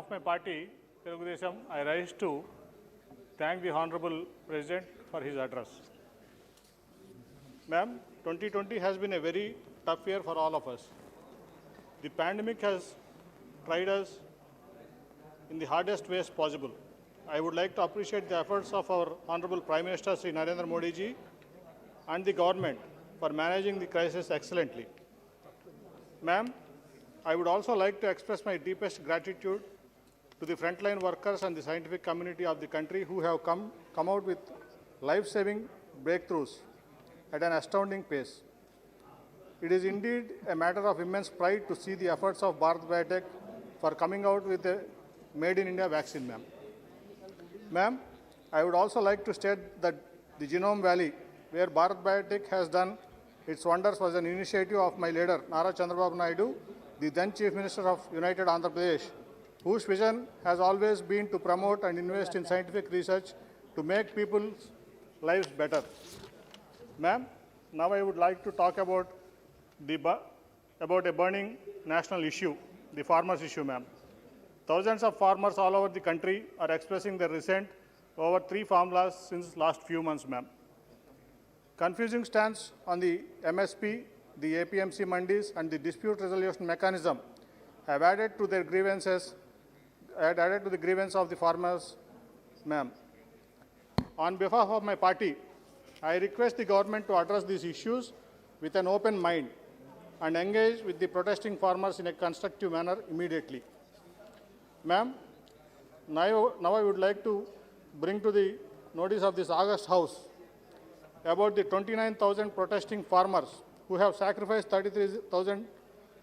of my party, Telugu Desam, I rise to thank the Honorable President for his address. Ma'am, 2020 has been a very tough year for all of us. The pandemic has tried us in the hardest ways possible. I would like to appreciate the efforts of our Honorable Prime Minister Sri Narendra Modi ji and the government for managing the crisis excellently. Ma'am, I would also like to express my deepest gratitude to the frontline workers and the scientific community of the country who have come out with life-saving breakthroughs at an astounding pace. It is indeed a matter of immense pride to see the efforts of Bharat Biotech for coming out with a Made in India vaccine, ma'am. Ma'am, I would also like to state that the Genome Valley, where Bharat Biotech has done its wonders, was an initiative of my leader, Nara Chandrababu Naidu, the then Chief Minister of United Andhra Pradesh, whose vision has always been to promote and invest in scientific research to make people's lives better. Ma'am, now I would like to talk about a burning national issue, the farmers' issue, ma'am. Thousands of farmers all over the country are expressing their resent over 3 farm laws since last few months, ma'am. Confusing stance on the MSP, the APMC mandis, and the dispute resolution mechanism have added to the grievance of the farmers, ma'am. On behalf of my party, I request the government to address these issues with an open mind and engage with the protesting farmers in a constructive manner immediately. Ma'am, now I would like to bring to the notice of this August House about the 29,000 protesting farmers who have sacrificed 33,000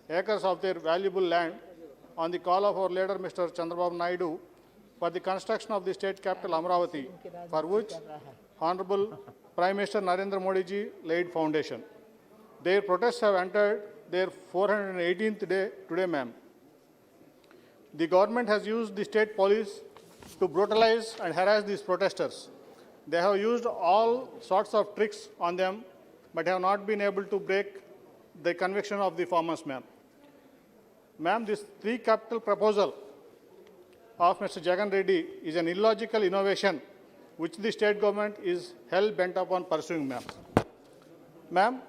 acres of their valuable land on the call of our leader, Mr. Chandrababu Naidu, for the construction of the state capital Amravati, for which Honorable Prime Minister Narendra Modi ji laid foundation. Their protests have entered their 418th day today, ma'am. The government has used the state police to brutalize and harass these protesters. They have used all sorts of tricks on them, but have not been able to break the conviction of the farmers, ma'am. Ma'am, this 3 capital proposal of Mr. Jagan Reddy is an illogical innovation which the state government is hell-bent upon pursuing, ma'am. Ma'am,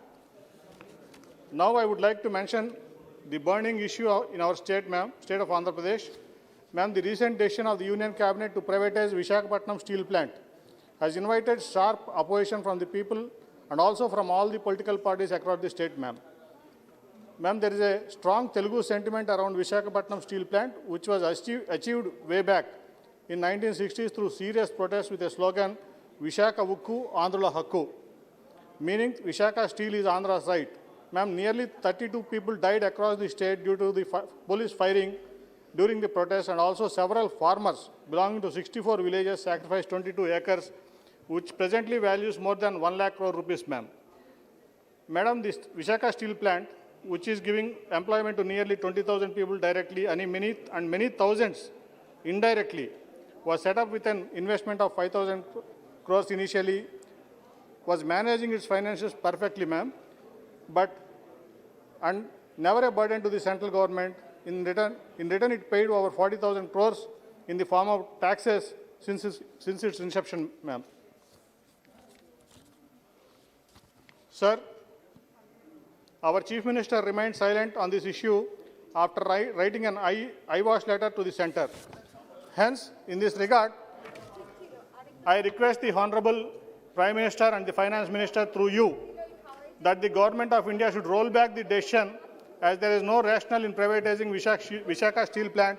now I would like to mention the burning issue in our state, ma'am, state of Andhra Pradesh. Ma'am, the recent decision of the Union Cabinet to privatize Visakhapatnam steel plant has invited sharp opposition from the people and also from all the political parties across the state, ma'am. Ma'am, there is a strong Telugu sentiment around Visakhapatnam steel plant, which was achieved way back in 1960s through serious protests with a slogan, Vishaka Ukku, Andhrula Hakku, meaning Vishaka steel is Andhra's right. Ma'am, nearly 32 people died across the state due to the police firing during the protest, and also several farmers belonging to 64 villages sacrificed 22 acres, which presently values more than 1 lakh crore rupees, ma'am. Madam, this Vishaka steel plant, which is giving employment to nearly 20,000 people directly and many thousands indirectly, was set up with an investment of 5,000 crores initially, was managing its finances perfectly, ma'am, and never a burden to the central government. In return, it paid over 40,000 crores in the form of taxes since its inception, ma'am. Sir, our Chief Minister remained silent on this issue after writing an eyewash letter to the centre. Hence, in this regard, I request the Honorable Prime Minister and the Finance Minister through you that the Government of India should roll back the decision, as there is no rationale in privatizing Vishaka steel plant,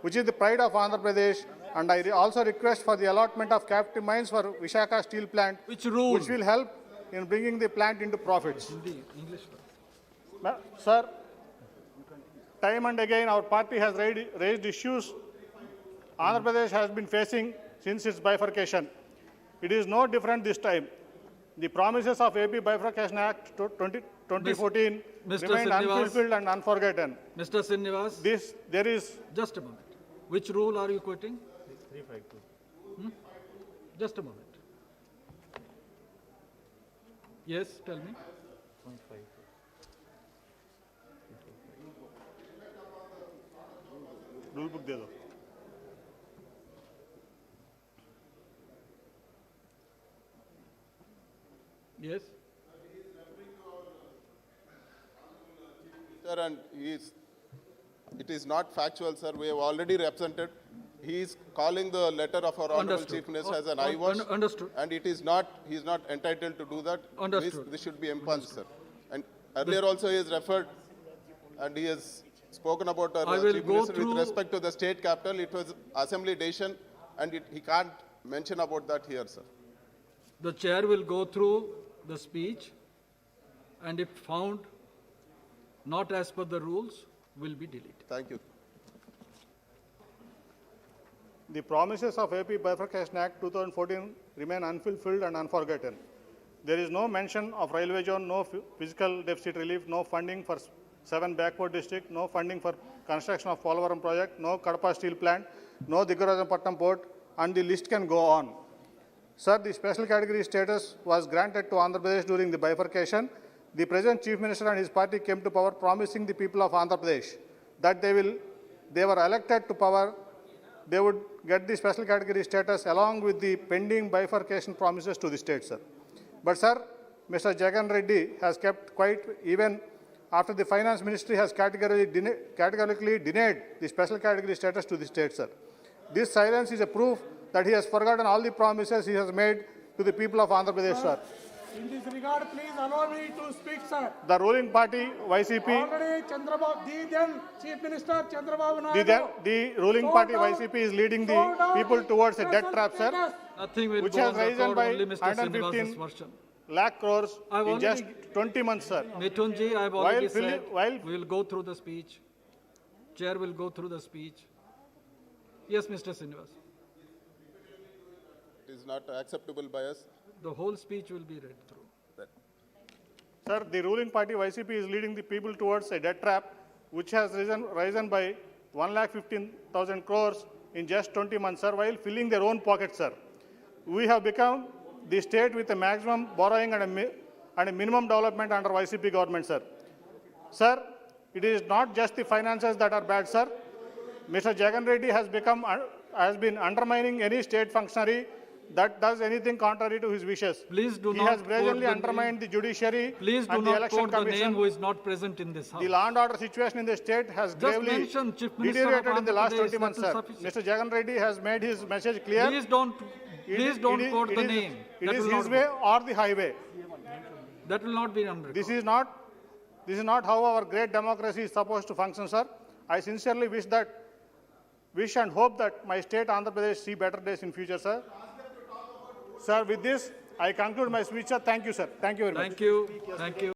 which is the pride of Andhra Pradesh, and I also request for the allotment of captive mines for Vishaka steel plant, which will help in bringing the plant into profits. Sir, time and again our party has raised issues Andhra Pradesh has been facing since its bifurcation. It is no different this time. The promises of AP Bifurcation Act 2014 remained unfulfilled and unforgotten. Mr. Srinivas, there is... Just a moment. Which rule are you quoting? 352. Just a moment. Yes, tell me. 0.5. Rule book दे दो. Yes. Sir, and it is not factual, sir. We have already represented. He is calling the letter of our Honorable Understood. Chief Minister as an Un- eyewash. understood. And it is not, he is not entitled to do that. Understood. This should be impunged, sir. And earlier also he has referred and he has spoken about I our will Chief go Minister through- with respect to the state capital. It was assembly decision and he can't mention about that here, sir. The chair will go through the speech, and if found not as per the rules, will be deleted. Thank you. The promises of AP Bifurcation Act 2014 remain unfulfilled and unforgotten. There is no mention of railway zone, no physical deficit relief, no funding for 7 backward districts, no funding for construction of Polavaram project, no Kadapa steel plant, no Digarajampatnam port, and the list can go on. Sir, the special category status was granted to Andhra Pradesh during the bifurcation. The present Chief Minister and his party came to power promising the people of Andhra Pradesh that they were elected to power, they would get the special category status along with the pending bifurcation promises to the state, sir. But, sir, Mr. Jagan Reddy has kept quiet even after the Finance Ministry has categorically denied the special category status to the state, sir. This silence is a proof that he has forgotten all the promises he has made to the people of Andhra Pradesh, sir. In this regard, please allow me to speak, sir. The ruling party, YCP, Already the then Chief Minister Chandrababu Naidu. the ruling party, YCP, is leading the people towards a debt trap, sir, Nothing will which go has on risen record, by only Mr. Srinivas's 115 version. lakh crores I've in just already- 20 months, sir. Mithunji, I've already filling- said, while- we will go through the speech. Chair will go through the speech. Yes, Mr. Srinivas. It is not acceptable by us. The whole speech will be read through. Sir, the ruling party, YCP, is leading the people towards a debt trap, which has risen by 1,15,000 crores in just 20 months, sir, while filling their own pockets, sir. We have become the state with a maximum borrowing and a minimum development under YCP government, sir. Sir, it is not just the finances that are bad, sir. Mr. Jagan Reddy has been undermining any state functionary that does anything contrary to his wishes. Please do He not has quote brazenly the undermined the judiciary Please do and the not election quote the commission. name who is not present in this house. The law and order situation in the state has gravely mention Chief Minister of deteriorated in the Andhra last Pradesh, 20 months, that sir. is sufficient. Mr. Jagan Reddy has made his message clear. Please don't It quote the is- name. It That is will his not way go. or the highway. That will not be on record. This is not how our great democracy is supposed to function, sir. I sincerely wish and hope that my state, Andhra Pradesh, see better days in future, sir. Sir, with this, I conclude my speech, sir. Thank you, sir. Thank you very much. Thank you. Thank you.